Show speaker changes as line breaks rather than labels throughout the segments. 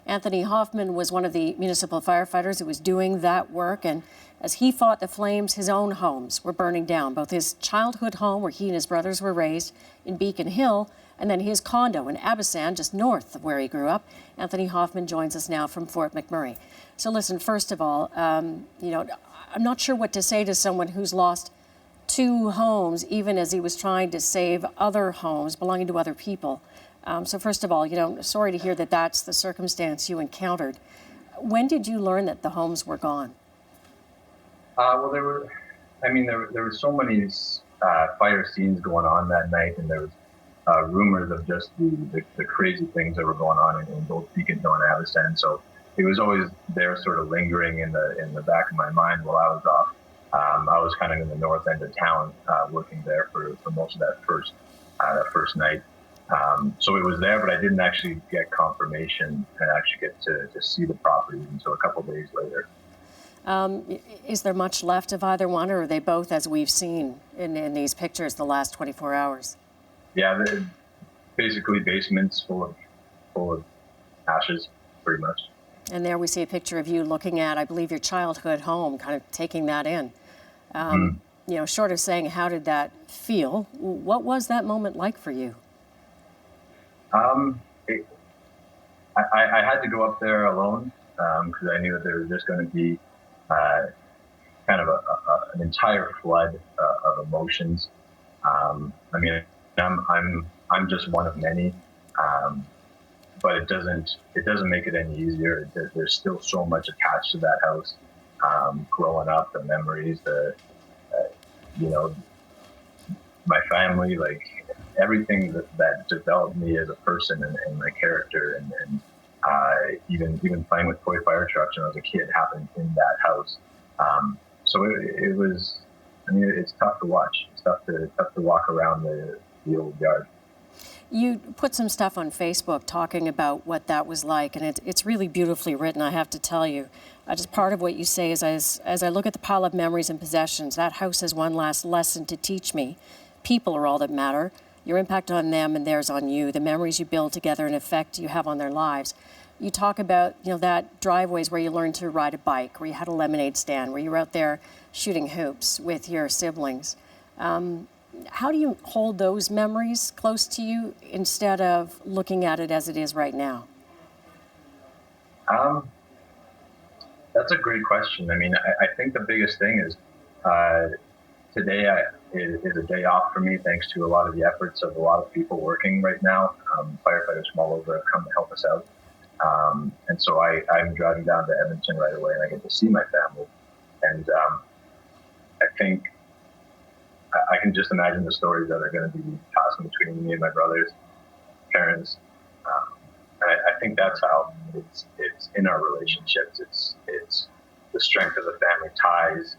Anthony Hoffman was one of the municipal firefighters who was doing that work, and as he fought the flames, his own homes were burning down, both his childhood home where he and his brothers were raised in Beacon Hill, and then his condo in Abisan, just north of where he grew up. Anthony Hoffman joins us now from Fort McMurray. So listen, first of all, I'm not sure what to say to someone who's lost 2 homes, even as he was trying to save other homes belonging to other people. So first of all, sorry to hear that that's the circumstance you encountered. When did you learn that the homes were gone?
Well, there were so many fire scenes going on that night, and there was rumors of just the crazy things that were going on in both Beacon Hill and Abisan. So it was always there, sort of lingering in the back of my mind while I was off. I was kind of in the north end of town, working there for most of that first night. So it was there, but I didn't actually get confirmation and actually get to see the property until a couple of days later.
Is there much left of either one, or are they both, as we've seen in these pictures, the last 24 hours?
Yeah, they're basically basements full of ashes, pretty much.
And there we see a picture of you looking at, I believe, your childhood home, kind of taking that in. Short of saying, how did that feel? What was that moment like for you?
I had to go up there alone because I knew that there was just going to be kind of an entire flood of emotions. I'm just one of many, but it doesn't make it any easier. There's still so much attached to that house. Growing up, the memories, my family, like everything that developed me as a person and my character, and even playing with toy fire trucks when I was a kid happened in that house. So it was. It's tough to watch. It's tough to walk around the old yard.
You put some stuff on Facebook talking about what that was like, and it's really beautifully written, I have to tell you. Just part of what you say is, as I look at the pile of memories and possessions, that house has one last lesson to teach me. People are all that matter. Your impact on them and theirs on you, the memories you build together and effect you have on their lives. You talk about, that driveways where you learned to ride a bike, where you had a lemonade stand, where you were out there shooting hoops with your siblings. How do you hold those memories close to you instead of looking at it as it is right now?
That's a great question. I think the biggest thing is today is a day off for me, thanks to a lot of the efforts of a lot of people working right now. Firefighters from all over have come to help us out. And so I'm driving down to Edmonton right away, and I get to see my family. And I think I can just imagine the stories that are going to be passing between me and my brothers, parents. And I think that's how it's in our relationships. It's the strength of the family ties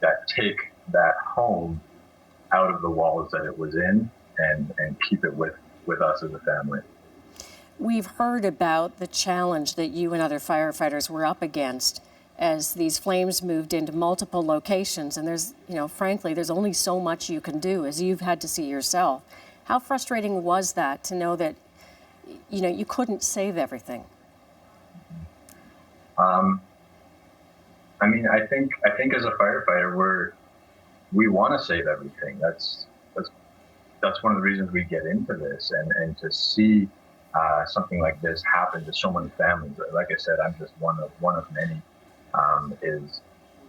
that take that home out of the walls that it was in and keep it with us as a family.
We've heard about the challenge that you and other firefighters were up against as these flames moved into multiple locations. And there's, frankly, there's only so much you can do, as you've had to see yourself. How frustrating was that to know that, you couldn't save everything?
I think as a firefighter, we want to save everything. That's one of the reasons we get into this, and to see something like this happen to so many families. Like I said, I'm just one of many.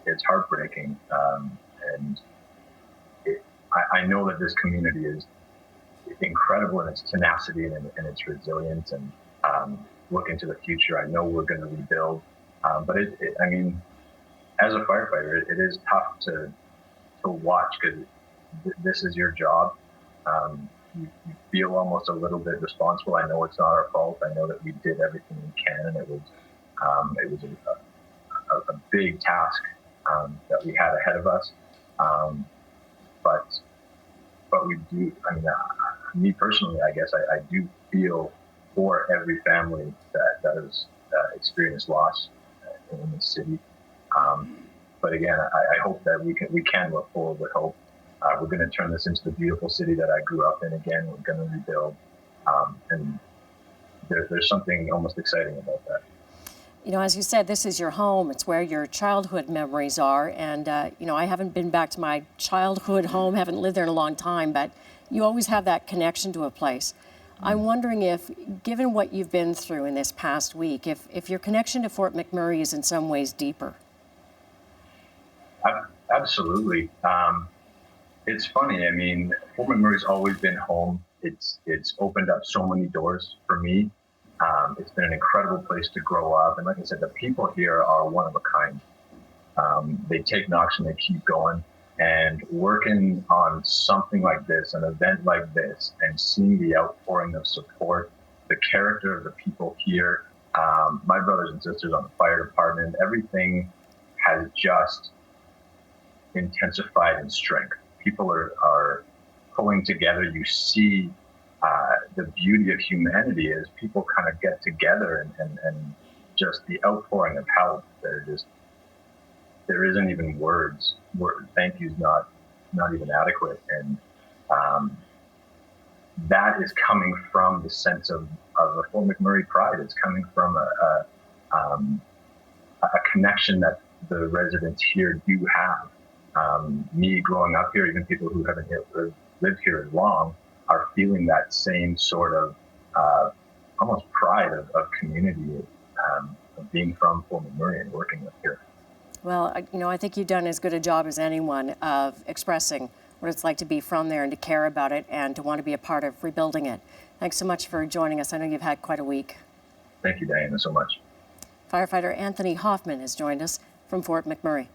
It's heartbreaking, and I know that this community is incredible in its tenacity and its resilience, and look into the future. I know we're going to rebuild, but as a firefighter, it is tough to watch, because this is your job. You feel almost a little bit responsible. I know it's not our fault. I know that we did everything we can, and it was a big task that we had ahead of us. But we do. Me personally, I guess I do feel for every family that has experienced loss in the city. But again, I hope that we can look forward with hope. We're going to turn this into the beautiful city that I grew up in again. We're going to rebuild, and there's something almost exciting about that.
You know, as you said, this is your home. It's where your childhood memories are. And, you know, I haven't been back to my childhood home, haven't lived there in a long time, but you always have that connection to a place. I'm wondering if, given what you've been through in this past week, if your connection to Fort McMurray is in some ways deeper.
Absolutely. It's funny. I mean, Fort McMurray's always been home. It's opened up so many doors for me. It's been an incredible place to grow up. And like I said, the people here are one of a kind. They take knocks and they keep going. And working on something like this, an event like this, and seeing the outpouring of support, the character of the people here, my brothers and sisters on the fire department, everything has just intensified in strength. People are pulling together. You see the beauty of humanity as people kind of get together and just the outpouring of help. There isn't even words. Thank you's not even adequate. And that is coming from the sense of a Fort McMurray pride. It's coming from a connection that the residents here do have. Me growing up here, even people who haven't lived here as long, are feeling that same sort of almost pride of community, of being from Fort McMurray and working up here.
Well, you know, I think you've done as good a job as anyone of expressing what it's like to be from there and to care about it and to want to be a part of rebuilding it. Thanks so much for joining us. I know you've had quite a week.
Thank you, Diana, so much.
Firefighter Anthony Hoffman has joined us from Fort McMurray.